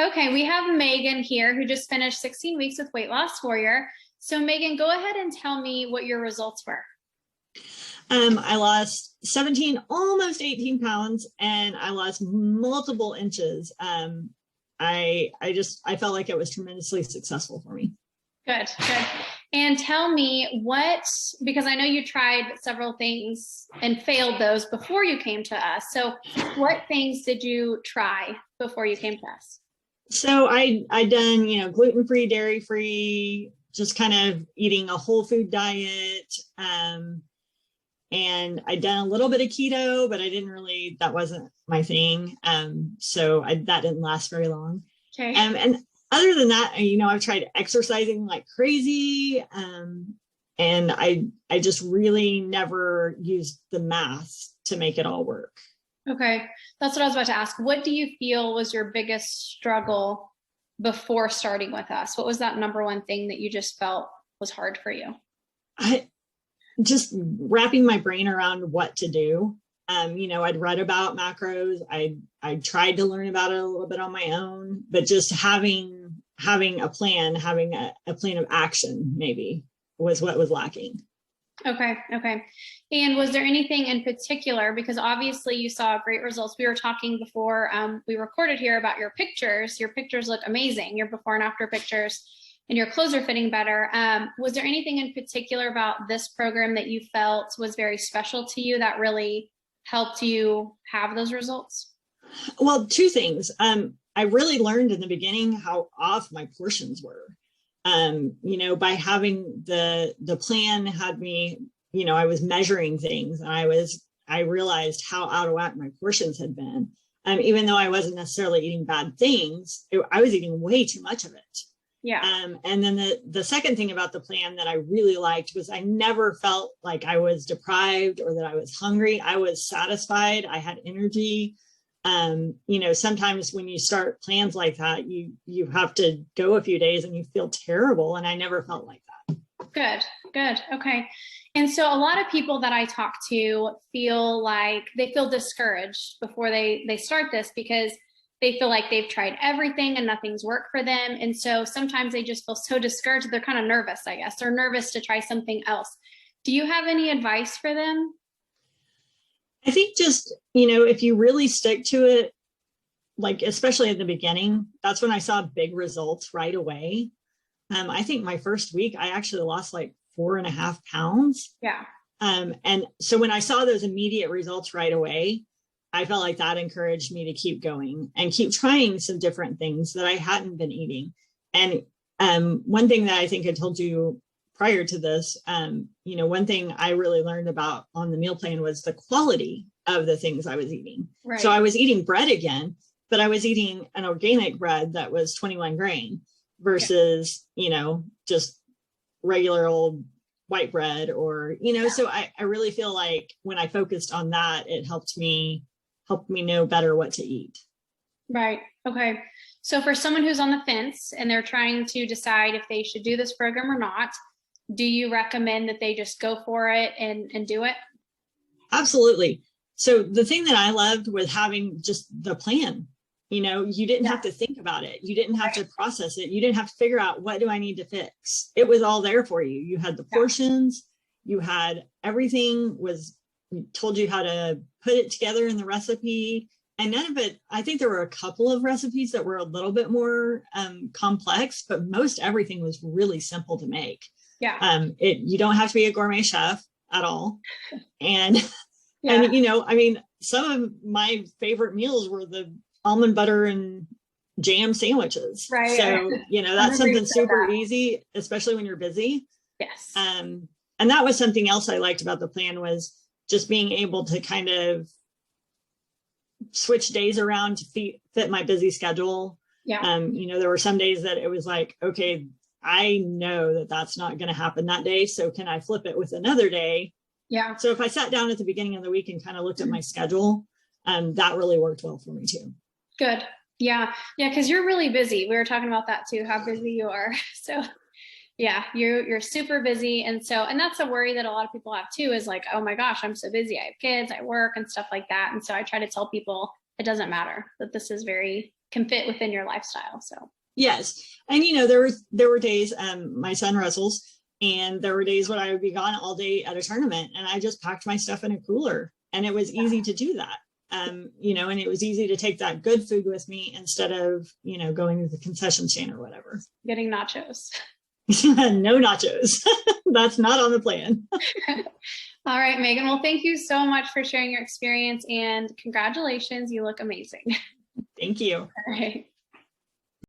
Okay, we have Megan here who just finished 16 weeks with Weight Loss Warrior. So Megan, go ahead and tell me what your results were. I lost 17, almost 18 pounds, and I lost multiple inches. I felt like it was tremendously successful for me. Good, good. And tell me because I know you tried several things and failed those before you came to us. So what things did you try before you came to us? So I done, gluten-free, dairy-free, just kind of eating a whole food diet. And I'd done a little bit of keto, but that wasn't my thing. That didn't last very long. Okay. And other than that, I've tried exercising like crazy. And I just really never used the math to make it all work. Okay. That's what I was about to ask. What do you feel was your biggest struggle before starting with us? What was that number one thing that you just felt was hard for you? Just wrapping my brain around what to do. I'd read about macros. I tried to learn about it a little bit on my own, but just having a plan, having a plan of action maybe was what was lacking. Okay. And was there anything in particular, because obviously you saw great results. We were talking before we recorded here about your pictures. Your pictures look amazing, your before and after pictures, and your clothes are fitting better. Was there anything in particular about this program that you felt was very special to you that really helped you have those results? Well, two things. I really learned in the beginning how off my portions were. By having the plan had me, I was measuring things, and I realized how out of whack my portions had been. Even though I wasn't necessarily eating bad things, I was eating way too much of it. Yeah. And then the second thing about the plan that I really liked was I never felt like I was deprived or that I was hungry. I was satisfied. I had energy. Sometimes when you start plans like that, you have to go a few days and you feel terrible. And I never felt like that. Good. Okay. And so a lot of people that I talk to feel like they feel discouraged before they start this because they feel like they've tried everything and nothing's worked for them. And so sometimes they just feel so discouraged. They're kind of nervous, I guess. They're nervous to try something else. Do you have any advice for them? I think just, if you really stick to it, like, especially at the beginning, that's when I saw big results right away. I think my first week, I actually lost like 4.5 pounds. Yeah. And so when I saw those immediate results right away, I felt like that encouraged me to keep going and keep trying some different things that I hadn't been eating. And one thing that I think I told you prior to this, one thing I really learned about on the meal plan was the quality of the things I was eating. Right. So I was eating bread again, but I was eating an organic bread that was 21 grain versus, just regular old white bread so I really feel like when I focused on that, it helped me know better what to eat. Right. Okay. So for someone who's on the fence and they're trying to decide if they should do this program or not, do you recommend that they just go for it and do it? Absolutely. So the thing that I loved was having just the plan. You didn't have to think about it. You didn't have to process it. You didn't have to figure out what do I need to fix. It was all there for you. You had the portions, you had everything told you how to put it together in the recipe. And none of it, I think there were a couple of recipes that were a little bit more complex, but most everything was really simple to make. Yeah. You don't have to be a gourmet chef at all. And, and some of my favorite meals were the almond butter and jam sandwiches. Right. So, that's something super easy, especially when you're busy. Yes. And that was something else I liked about the plan was just being able to kind of switch days around to fit my busy schedule. Yeah. There were some days that it was like, okay, I know that that's not going to happen that day. So can I flip it with another day? Yeah. So if I sat down at the beginning of the week and kind of looked at my schedule, that really worked well for me too. Good. Yeah. Yeah. Cause you're really busy. We were talking about that too, how busy you are. So yeah, you're super busy. And that's a worry that a lot of people have too, is like, oh my gosh, I'm so busy. I have kids, I work and stuff like that. And so I try to tell people it doesn't matter, that this is very can fit within your lifestyle. So yes. And there were days, my son wrestles, and there were days when I would be gone all day at a tournament, and I just packed my stuff in a cooler, and it was easy to do that. And it was easy to take that good food with me instead of, going to the concession stand or whatever. Getting nachos. No nachos. That's not on the plan. All right, Megan. Well, thank you so much for sharing your experience, and congratulations. You look amazing. Thank you. All right.